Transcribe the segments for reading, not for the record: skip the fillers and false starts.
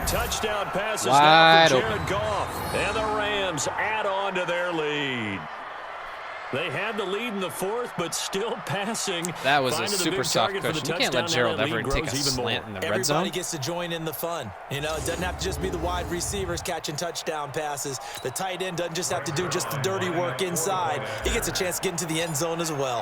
touchdown passes wide now for open. Jared Goff. And the Rams add on to their lead. They had the lead in the fourth, but still passing. That was a super soft cushion. You can't let Gerald Everett take a slant in the red zone. Everybody gets to join in the fun. You know, it doesn't have to just be the wide receivers catching touchdown passes. The tight end doesn't just have to do just the dirty work inside. He gets a chance to get into the end zone as well.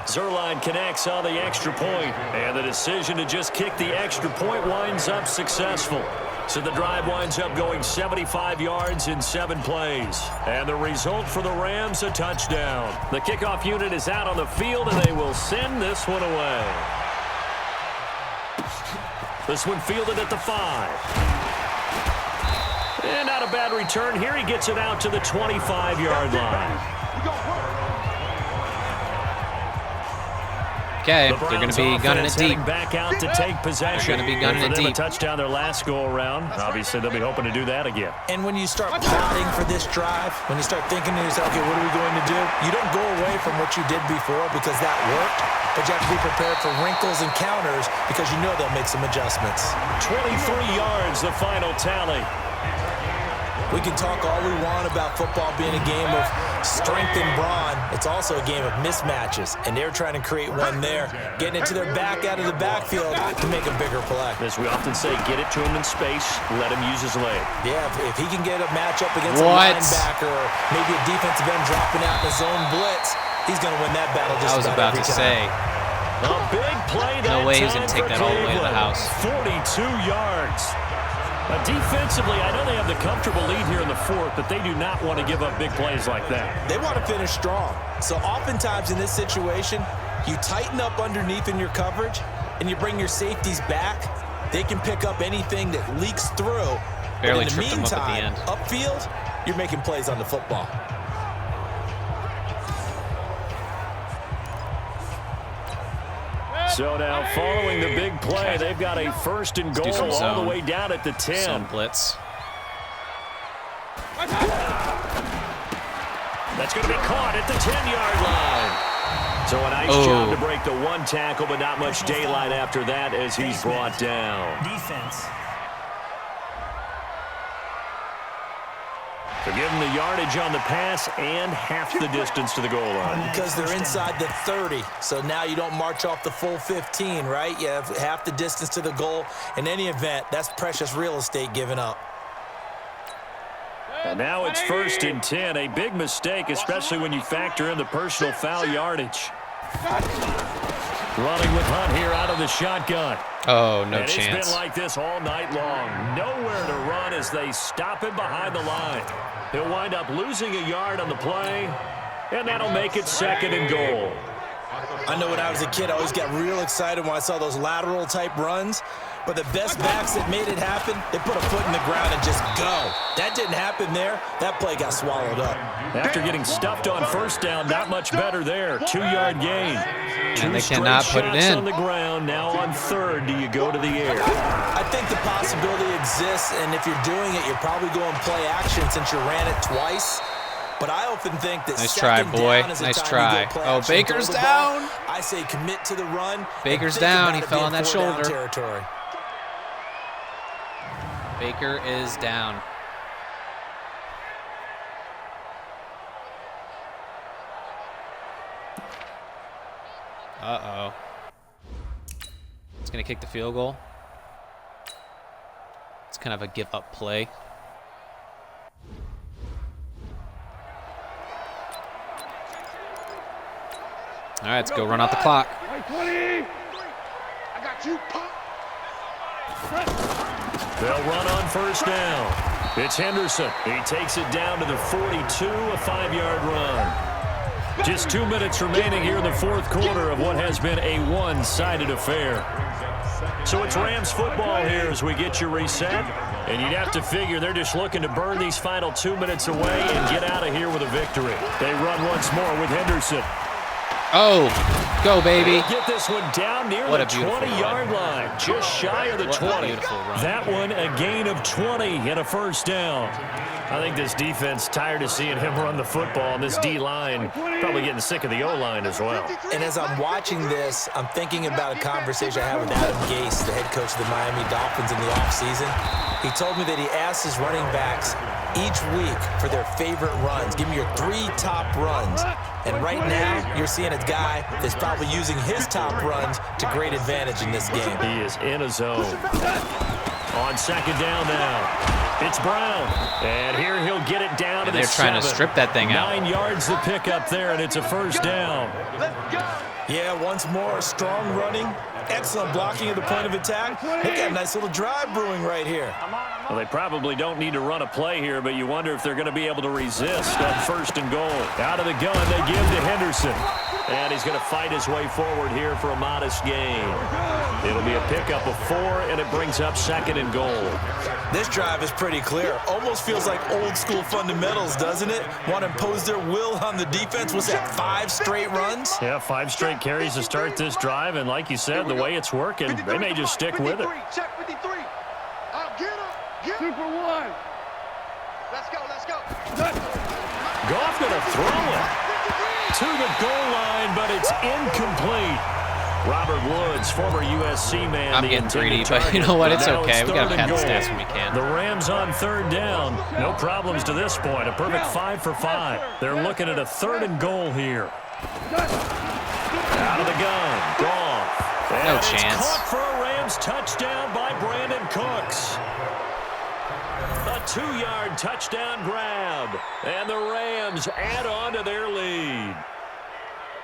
Zerline connects on the extra point, and the decision to just kick the extra point winds up successful. So the drive winds up going 75 yards in 7 plays. And the result for the Rams, a touchdown. The kickoff unit is out on the field, and they will send this one away. This one fielded at the 5. And not a bad return here. He gets it out to the 25-yard line. Okay, they're going to be gunning it deep. Back out to take possession. They're going to be gunning it deep. A touchdown their last go around. Obviously, they'll be hoping to do that again. And when you start plotting for this drive, when you start thinking to yourself, okay, what are we going to do? You don't go away from what you did before because that worked, but you have to be prepared for wrinkles and counters because you know they'll make some adjustments. 23 yards, the final tally. We can talk all we want about football being a game of strength and brawn. It's also a game of mismatches, and they're trying to create one there, getting it to their back out of the backfield to make a bigger play. As we often say, get it to him in space, let him use his leg. Yeah, if he can get a matchup against a linebacker or maybe a defensive end dropping out in the zone blitz, he's going to win that battle just about every time. A big play that no way he was going to take that all the way to the house. 42 yards. Defensively, I know they have the comfortable lead here in the fourth, but they do not want to give up big plays like that. They want to finish strong. So oftentimes in this situation, you tighten up underneath in your coverage, and you bring your safeties back. They can pick up anything that leaks through. Barely but in the tripped them up at the end. Upfield, you're making plays on the football. So now, following the big play, they've got a first and goal all the way down at the 10. Zone blitz. That's going to be caught at the 10-yard line. So a nice job to break the one tackle, but not much daylight after that as he's brought down. Defense. They're giving the yardage on the pass and half the distance to the goal line. Because they're inside the 30, so now you don't march off the full 15, right? You have half the distance to the goal. In any event, that's precious real estate given up. And now it's 1st and 10. A big mistake, especially when you factor in the personal foul yardage. Running with Hunt here out of the shotgun. Oh, no and chance. It's been like this all night long. Nowhere to run as they stop him behind the line. He'll wind up losing a yard on the play, and that'll make it 2nd and goal. I know when I was a kid, I always got real excited when I saw those lateral-type runs. But the best backs that made it happen, they put a foot in the ground and just go. That didn't happen there. That play got swallowed up. After getting stuffed on first down, not much better there. 2-yard gain. And they cannot put it in. On the ground. Now on 3rd, do you go to the air? I think the possibility exists, and if you're doing it, you're probably going play action since you ran it twice. But I often think that nice try, boy. Nice try. Oh, Baker's down. I say commit to the run. Baker's down. He fell on that shoulder. Territory. Baker is down. Uh-oh. It's going to kick the field goal. It's kind of a give-up play. All right, let's go run out the clock. 20. I got you. They'll run on first down. It's Henderson. He takes it down to the 42, a 5-yard run. Just 2 minutes remaining here in the fourth quarter of what has been a one-sided affair. So it's Rams football here as we get you reset. And you'd have to figure they're just looking to burn these final 2 minutes away and get out of here with a victory. They run once more with Henderson. Oh. go, baby. Get this one down near What the a beautiful 20-yard line, just shy of the 20. That one a gain of 20 and a first down. I think this defense tired of seeing him run the football, and this D-line probably getting sick of the O-line as well. And as I'm watching this, I'm thinking about a conversation I had with Adam Gase, the head coach of the Miami Dolphins in the offseason. He told me that he asked his running backs each week for their favorite runs. Give me your 3 top runs. And right now, you're seeing a guy that's probably using his top runs to great advantage in this game. He is in a zone. On second down now. It's Brown. And here he'll get it down to the 7. They're trying to strip that thing out. 9 yards to pick up there, and it's a first down. Yeah, once more, strong running. Excellent blocking at the point of attack. They got a nice little drive brewing right here. Well, they probably don't need to run a play here, but you wonder if they're going to be able to resist on first and goal. Out of the gun, they give to Henderson. And he's going to fight his way forward here for a modest gain. It'll be a pickup of 4, and it brings up second and goal. This drive is pretty clear. Almost feels like old school fundamentals, doesn't it? Want to impose their will on the defense. Was that 5 straight runs? Yeah, 5 straight carries to start this drive, and like you said, the way it's working, they may just stick with it. Check 53. Get him. Super 1. Let's go. Goff going to throw it to the goal line, but it's incomplete. Robert Woods, former USC man. I'm getting greedy, but you know what? It's okay. We got to pad the stats when we can. The Rams on third down. No problems to this point. A perfect 5 for 5. They're looking at a 3rd and goal here. Out of the gun. Goff. No chance. It's caught for a Rams touchdown by Brandon Cooks. A 2-yard touchdown grab. And the Rams add on to their lead.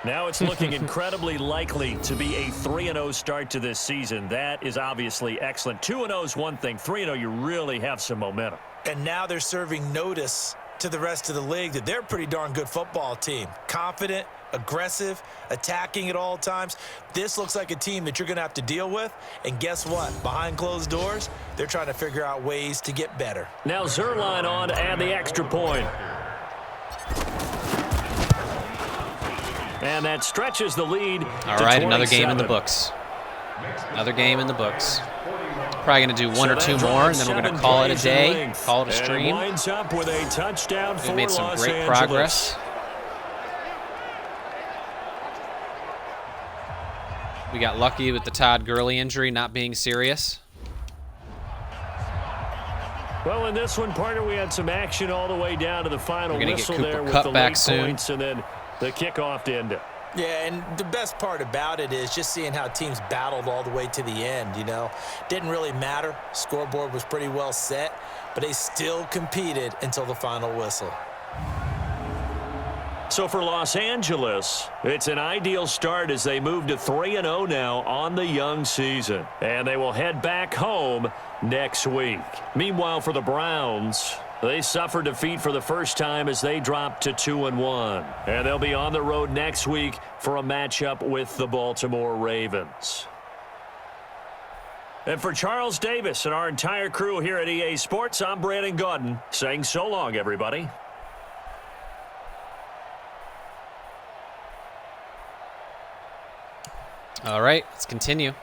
Now it's looking incredibly likely to be a 3-0 start to this season. That is obviously excellent. 2-0 is one thing. 3-0, you really have some momentum. And now they're serving notice to the rest of the league that they're a pretty darn good football team. Confident, aggressive, attacking at all times. This looks like a team that you're going to have to deal with. And guess what? Behind closed doors, they're trying to figure out ways to get better. Now Zerline on to add the extra point. And that stretches the lead. All right, another game in the books. Another game in the books. Probably going to do 1 or 2 more, and then we're going to call it a day, call it a stream. Winds up with a touchdown for We've made some Los great Angeles. progress. We got lucky with the Todd Gurley injury not being serious. Well, in this one, partner, we had some action all the way down to the final whistle there with the late points and then the kickoff to end it. Yeah, and the best part about it is just seeing how teams battled all the way to the end, you know. Didn't really matter. Scoreboard was pretty well set, but they still competed until the final whistle. So for Los Angeles, it's an ideal start as they move to 3-0 now on the young season. And they will head back home next week. Meanwhile, for the Browns, they suffered defeat for the first time as they dropped to 2-1. And they'll be on the road next week for a matchup with the Baltimore Ravens. And for Charles Davis and our entire crew here at EA Sports, I'm Brandon Gaudin saying so long, everybody. All right, let's continue.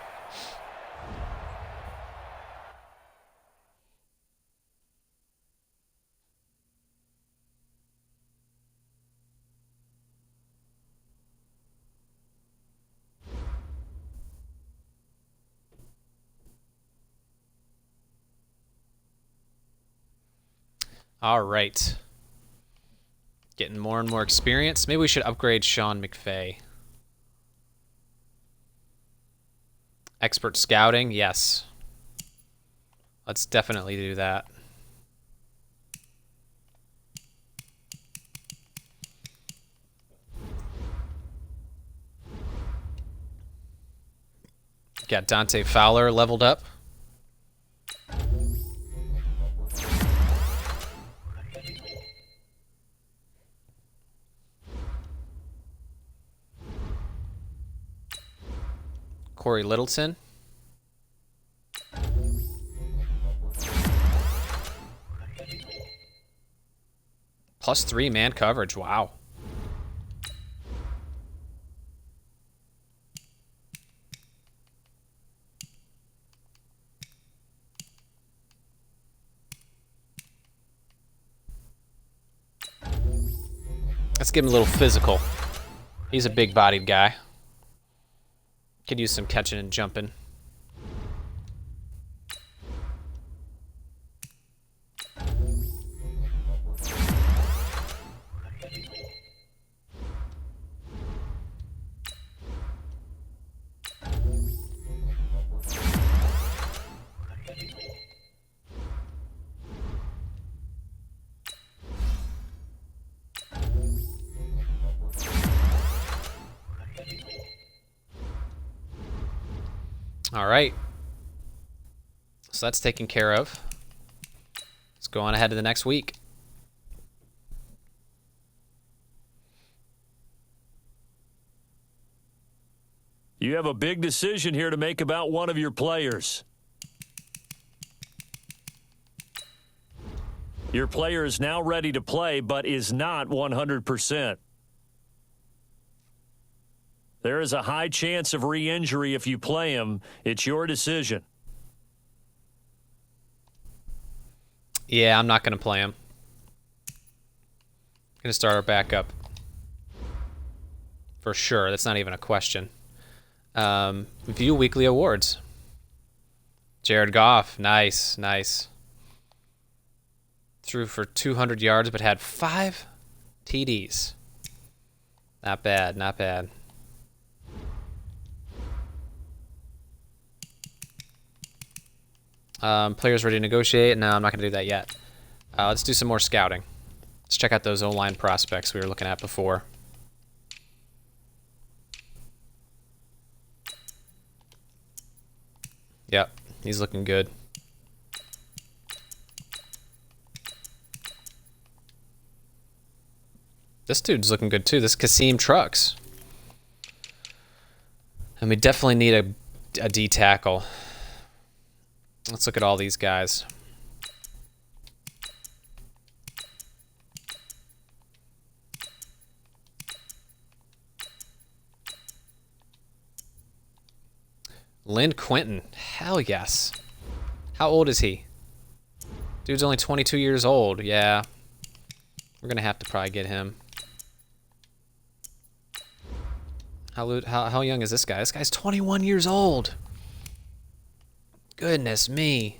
All right. Getting more and more experience. Maybe we should upgrade Sean McVay. Expert scouting, yes. Let's definitely do that. Got Dante Fowler leveled up. Corey Littleton. +3 man coverage. Wow. Let's give him a little physical. He's a big-bodied guy. Could use some catching and jumping. All right. So that's taken care of. Let's go on ahead to the next week. You have a big decision here to make about one of your players. Your player is now ready to play, but is not 100%. There is a high chance of re-injury if you play him. It's your decision. Yeah, I'm not going to play him. Going to start our backup. For sure. That's not even a question. View weekly awards. Jared Goff. Nice, nice. Threw for 200 yards, but had 5 TDs. Not bad, not bad. Players ready to negotiate? No, I'm not going to do that yet. Let's do some more scouting. Let's check out those O-line prospects we were looking at before. Yep, he's looking good. This dude's looking good too. This Kasim Trucks. And we definitely need a D tackle. Let's look at all these guys. Lynn Quinton. Hell yes. How old is he? Dude's only 22 years old. Yeah. We're going to have to probably get him. How young is this guy? This guy's 21 years old. Goodness me.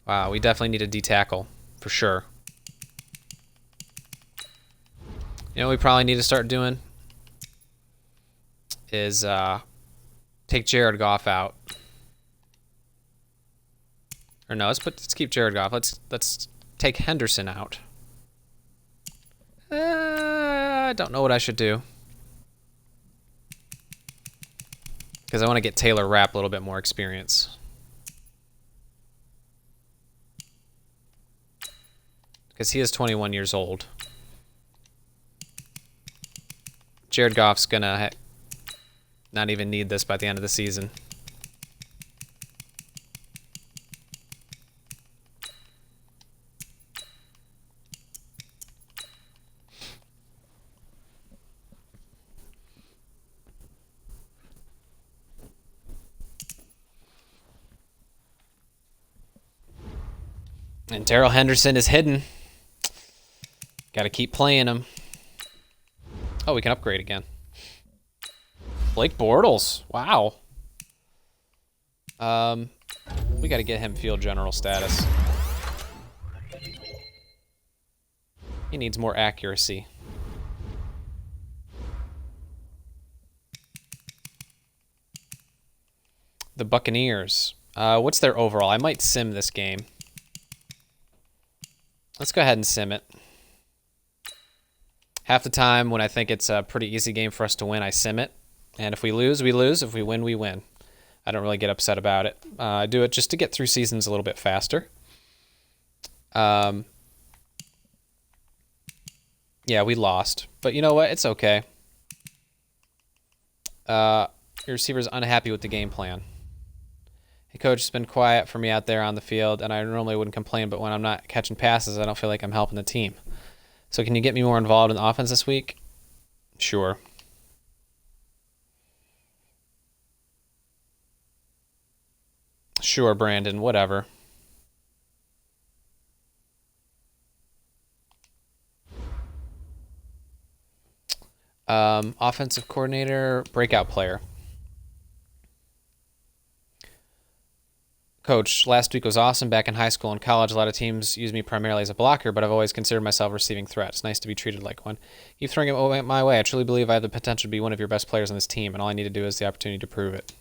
Wow, we definitely need a D tackle for sure. You know what we probably need to start doing is take Jared Goff out. Or no, let's keep Jared Goff. Let's take Henderson out. I don't know what I should do. Because I want to get Taylor Rapp a little bit more experience. Because he is 21 years old. Jared Goff's going to not even need this by the end of the season. And Darrell Henderson is hidden. Got to keep playing him. Oh, we can upgrade again. Blake Bortles. Wow. We got to get him field general status. He needs more accuracy. The Buccaneers. What's their overall? I might sim this game. Let's go ahead and sim it. Half the time when I think it's a pretty easy game for us to win, I sim it. And if we lose, we lose. If we win, we win. I don't really get upset about it. I do it just to get through seasons a little bit faster. Yeah, we lost. But you know what? It's okay. Your receiver's unhappy with the game plan. Hey, coach, it's been quiet for me out there on the field, and I normally wouldn't complain, but when I'm not catching passes, I don't feel like I'm helping the team. So can you get me more involved in the offense this week? Sure. Sure, Brandon, whatever. Offensive coordinator, breakout player. Coach, last week was awesome. Back in high school and college, a lot of teams use me primarily as a blocker, but I've always considered myself a receiving threat. It's nice to be treated like one. Keep throwing it my way. I truly believe I have the potential to be one of your best players on this team, and all I need to do is the opportunity to prove it.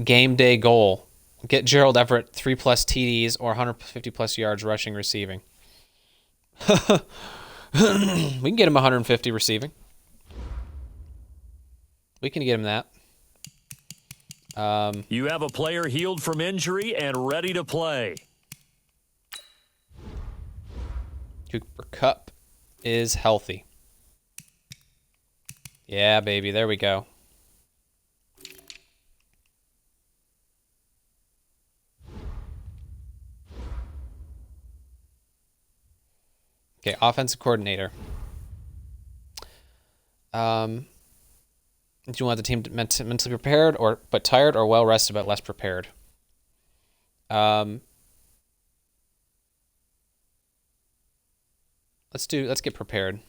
Game day goal. Get Gerald Everett 3+ TDs or 150+ yards rushing receiving. We can get him 150 receiving. We can get him that. You have a player healed from injury and ready to play. Cooper Kupp is healthy. Yeah, baby. There we go. Okay, offensive coordinator. Do you want the team mentally prepared but tired, or well rested but less prepared? Let's get prepared.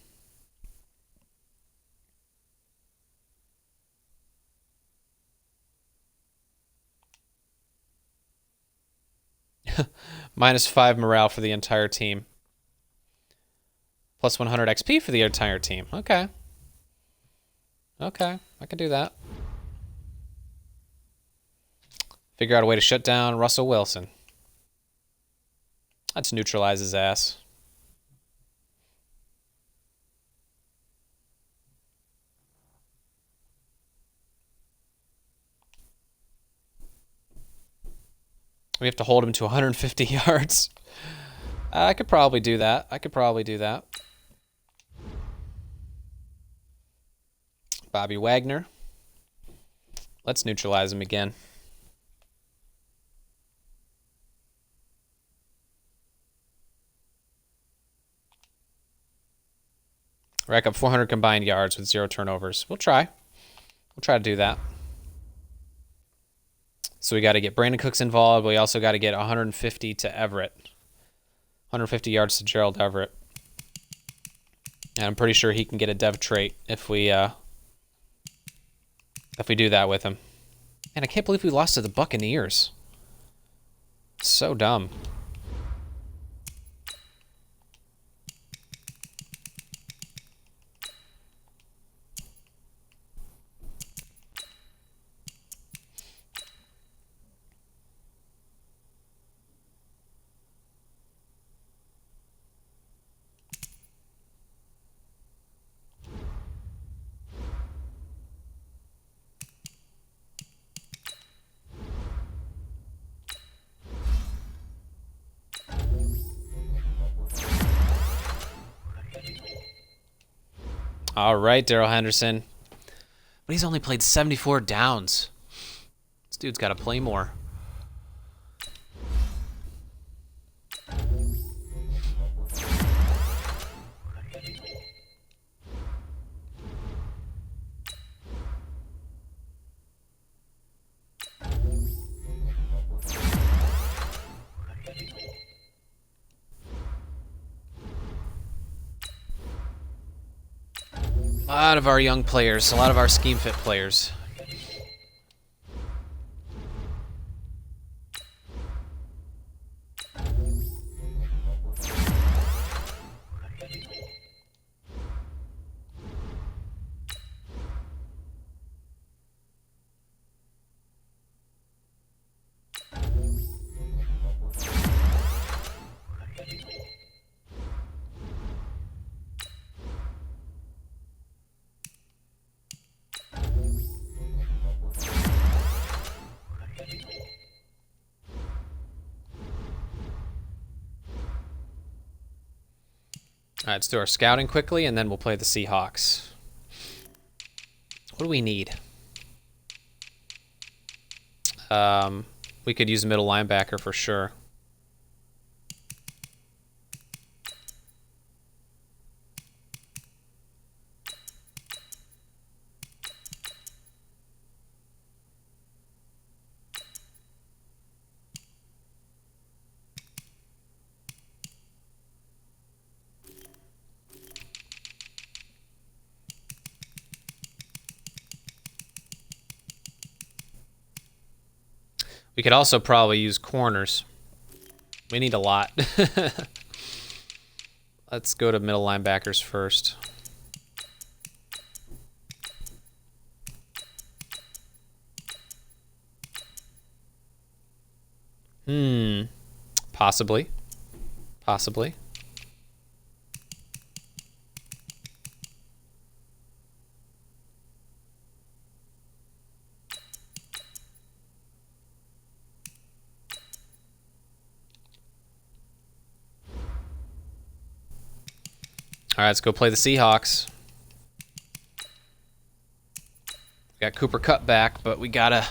-5 morale for the entire team. Plus 100 XP for the entire team. Okay. Okay, I can do that. Figure out a way to shut down Russell Wilson. Let's neutralize his ass. We have to hold him to 150 yards. I could probably do that. Bobby Wagner. Let's neutralize him again. Rack up 400 combined yards with 0 turnovers. We'll try. We'll try to do that. So we got to get Brandon Cooks involved. We also got to get 150 to Everett. 150 yards to Gerald Everett. And I'm pretty sure he can get a dev trait if we do that with him. And I can't believe we lost to the Buccaneers. So dumb. All right, Darrell Henderson. But he's only played 74 downs. This dude's got to play more. A lot of our young players, a lot of our scheme fit players. All right, let's do our scouting quickly, and then we'll play the Seahawks. What do we need? We could use a middle linebacker for sure. We could also probably use corners. We need a lot. Let's go to middle linebackers first. Possibly. Possibly. All right, let's go play the Seahawks. Got Cooper Kupp back, but we gotta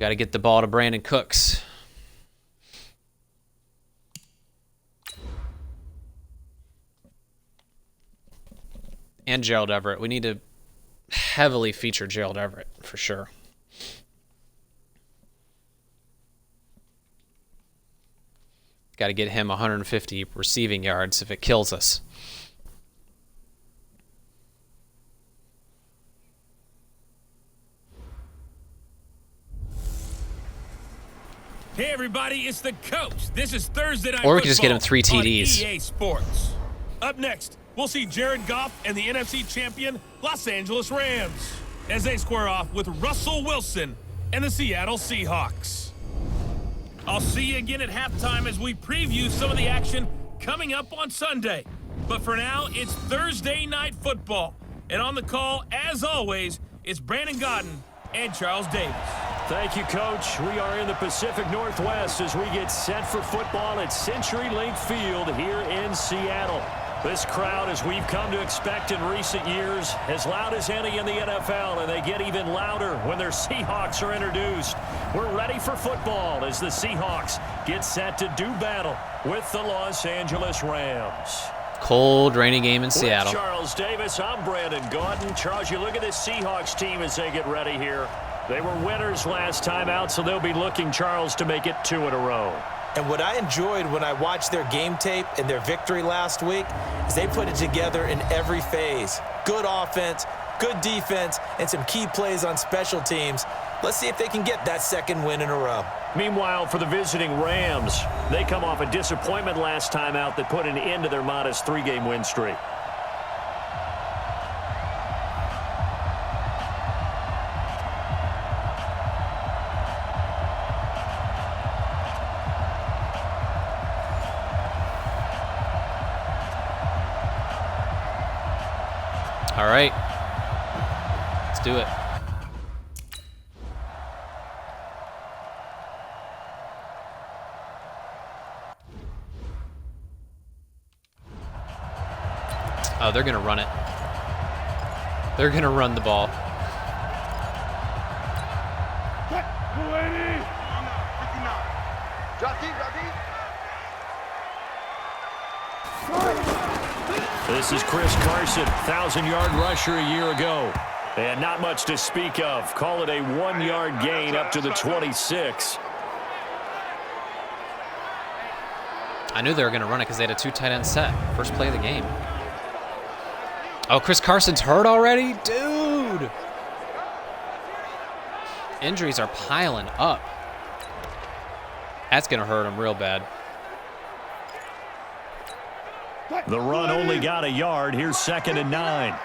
get the ball to Brandon Cooks. And Gerald Everett. We need to heavily feature Gerald Everett for sure. Got to get him 150 receiving yards if it kills us. Hey everybody, it's the coach. This is Thursday Night Or we could just get him 3 on TDs. EA Sports. Up next, we'll see Jared Goff and the NFC champion Los Angeles Rams as they square off with Russell Wilson and the Seattle Seahawks. I'll see you again at halftime as we preview some of the action coming up on Sunday. But for now, it's Thursday Night Football. And on the call, as always, it's Brandon Gaudin and Charles Davis. Thank you, Coach. We are in the Pacific Northwest as we get set for football at CenturyLink Field here in Seattle. This crowd, as we've come to expect in recent years, as loud as any in the NFL, and they get even louder when their Seahawks are introduced. We're ready for football as the Seahawks get set to do battle with the Los Angeles Rams. Cold, rainy game in Seattle. With Charles Davis, I'm Brandon Gaudin. Charles, you look at this Seahawks team as they get ready here. They were winners last time out, so they'll be looking, Charles, to make it 2 in a row. And what I enjoyed when I watched their game tape and their victory last week is they put it together in every phase. Good offense, good defense, and some key plays on special teams. Let's see if they can get that second win in a row. Meanwhile, for the visiting Rams, they come off a disappointment last time out that put an end to their modest 3-game win streak. All right. Let's do it. Oh, they're going to run it. They're going to run the ball. This is Chris Carson, 1,000-yard rusher a year ago. And not much to speak of. Call it a 1-yard gain up to the 26. I knew they were going to run it because they had a 2 tight end set. First play of the game. Oh, Chris Carson's hurt already? Dude! Injuries are piling up. That's going to hurt him real bad. The run only got a yard. Here's 2nd and 9. I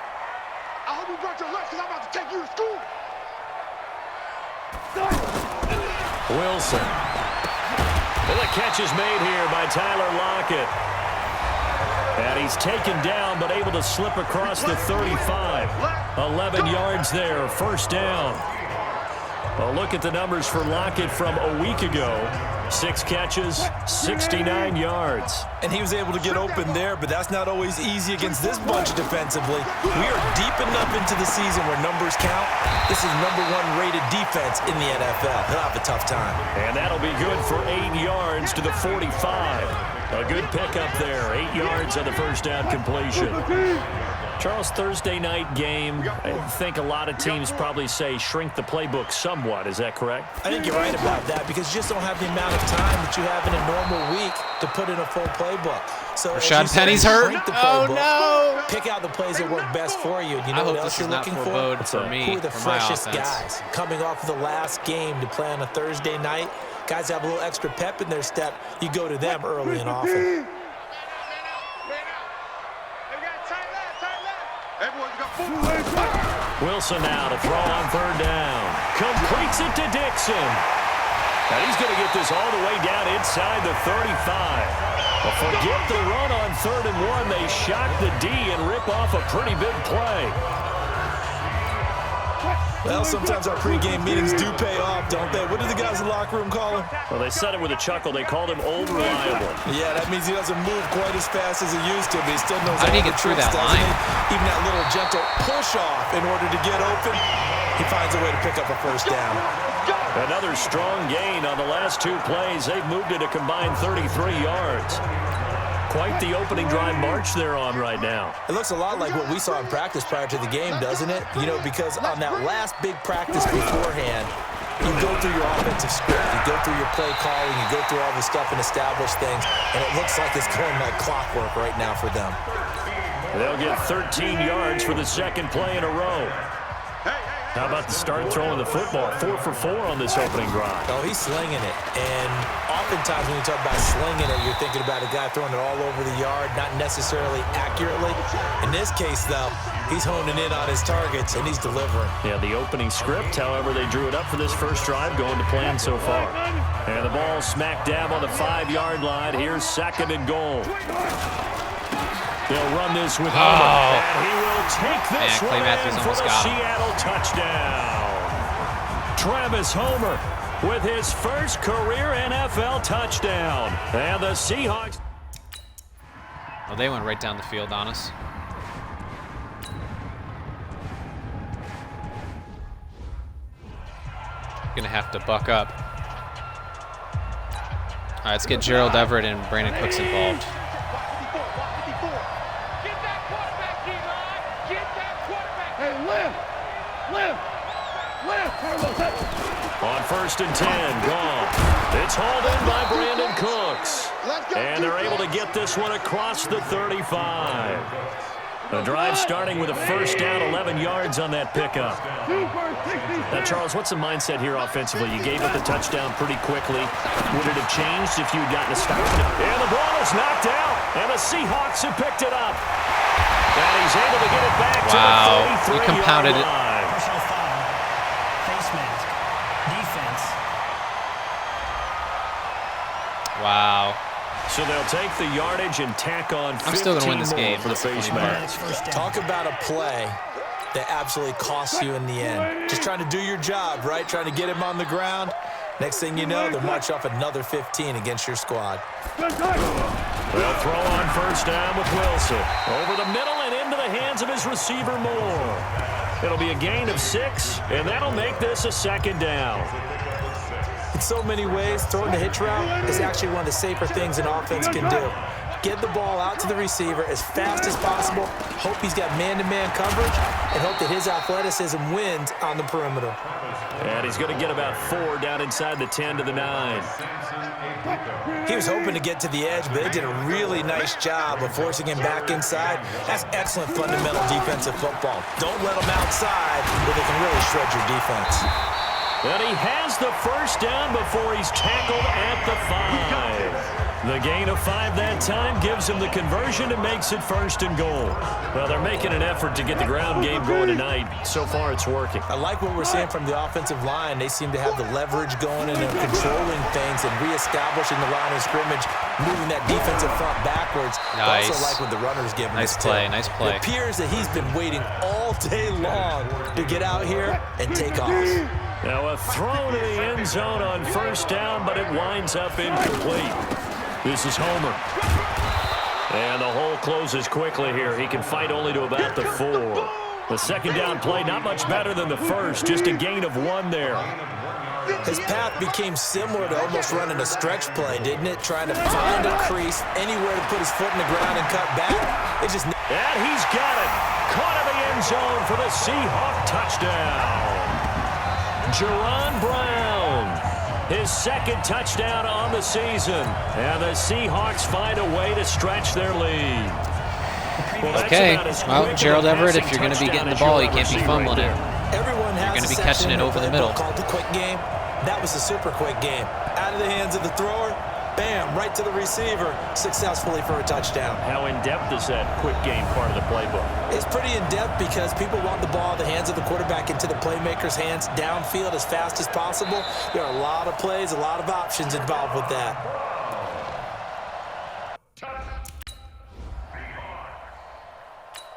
hope you brought your lunch because I'm about to take you to school. Wilson. And the catch is made here by Tyler Lockett. And he's taken down but able to slip across the 35. 11 yards there, first down. A look at the numbers for Lockett from a week ago. 6 catches, 69 yards. And he was able to get open there, but that's not always easy against this bunch defensively. We are deep enough into the season where numbers count. This is #1 rated defense in the NFL. He'll have a tough time. And that'll be good for 8 yards to the 45. A good pickup there, 8 yards on the first down completion. Charles, Thursday night game, I think a lot of teams probably say shrink the playbook somewhat. Is that correct? I think you're right about that because you just don't have the amount of time that you have in a normal week to put in a full playbook. So Rashad Penny's hurt. Oh, no. Pick out the plays that work best for you. You know what else you're looking for? Who are the freshest guys coming off of the last game to play on a Thursday night? Guys have a little extra pep in their step. You go to them early and often. Wilson now to throw on third down. Completes it to Dixon. And he's going to get this all the way down inside the 35. But forget the run on 3rd and 1. They shock the D and rip off a pretty big play. Well, sometimes our pregame meetings do pay off, don't they? What do the guys in the locker room call him? Well, they said it with a chuckle. They called him Old Reliable. Yeah, that means he doesn't move quite as fast as he used to, but he still knows how all to the get through tricks, that doesn't line. he? Even that little gentle push-off in order to get open, he finds a way to pick up a first down. Another strong gain on the last 2 plays. They've moved it a combined 33 yards. Quite the opening drive march they're on right now. It looks a lot like what we saw in practice prior to the game, doesn't it? You know, because on that last big practice beforehand, you go through your offensive script, you go through your play calling, you go through all the stuff and establish things, and it looks like it's going like clockwork right now for them. They'll get 13 yards for the second play in a row. How about the start throwing the football? 4 for 4 on this opening drive. Oh, he's slinging it. And oftentimes when you talk about slinging it, you're thinking about a guy throwing it all over the yard, not necessarily accurately. In this case, though, he's honing in on his targets, and he's delivering. Yeah, the opening script, however, they drew it up for this first drive, going to plan so far. And the ball smack dab on the 5-yard line. Here's 2nd and goal. They'll run this with Homer, and he will take this one in for the Seattle touchdown. Travis Homer with his first career NFL touchdown. And the Seahawks. Oh, they went right down the field on us. Gonna have to buck up. All right, let's get Gerald Everett and Brandon Cooks involved. On 1st and 10, gone. It's hauled in by Brandon Cooks. And they're able to get this one across the 35. The drive starting with a first down, 11 yards on that pickup. Now, Charles, what's the mindset here offensively? You gave up the touchdown pretty quickly. Would it have changed if you had gotten a stop? And the ball is knocked out, and the Seahawks have picked it up. And he's able to get it back to the 33-yard line. We compounded it. Personal foul, face mask, defense. Wow. So they'll take the yardage and tack on 15 I'm still gonna win this game for the face mask. Talk about a play that absolutely costs you in the end. Just trying to do your job, right? Trying to get him on the ground. Next thing you know, they'll march off another 15 against your squad. They'll throw on first down with Wilson. Over the middle and into the hands of his receiver Moore. It'll be a gain of 6, and that'll make this a 2nd down. In so many ways, throwing the hitch route is actually one of the safer things an offense can do. Get the ball out to the receiver as fast as possible, hope he's got man-to-man coverage, and hope that his athleticism wins on the perimeter. And he's going to get about 4 down inside the 10 to the 9. He was hoping to get to the edge, but they did a really nice job of forcing him back inside. That's excellent fundamental defensive football. Don't let them outside where they can really shred your defense. And he has the first down before he's tackled at the 5. The gain of 5 that time gives him the conversion and makes it 1st and goal. Well, they're making an effort to get the ground game going tonight. So far, it's working. I like what we're seeing from the offensive line. They seem to have the leverage going and they're controlling things and reestablishing the line of scrimmage, moving that defensive front backwards. Nice. I also like what the runner's giving us, too. Nice play. It appears that he's been waiting all day long to get out here and take off. Now a throw to the end zone on first down, but it winds up incomplete. This is Homer. And the hole closes quickly here. He can fight only to about the 4. The second down play, not much better than the first, just a gain of 1 there. His path became similar to almost running a stretch play, didn't it? Trying to find a crease, anywhere to put his foot in the ground and cut back. It just... And he's got it. Caught in the end zone for the Seahawk touchdown. Jerron Brown, his second touchdown on the season. And the Seahawks find a way to stretch their lead. Okay, well, Gerald Everett, if you're going to be getting the ball, you can't be fumbling it. Everyone has You're going to be a catching it over the middle. called the quick game. That was a super quick game. Out of the hands of the thrower, bam, right to the receiver, successfully for a touchdown. How in-depth is that quick game part of the playbook? It's pretty in-depth because people want the ball in the hands of the quarterback into the playmaker's hands downfield as fast as possible. There are a lot of plays, a lot of options involved with that.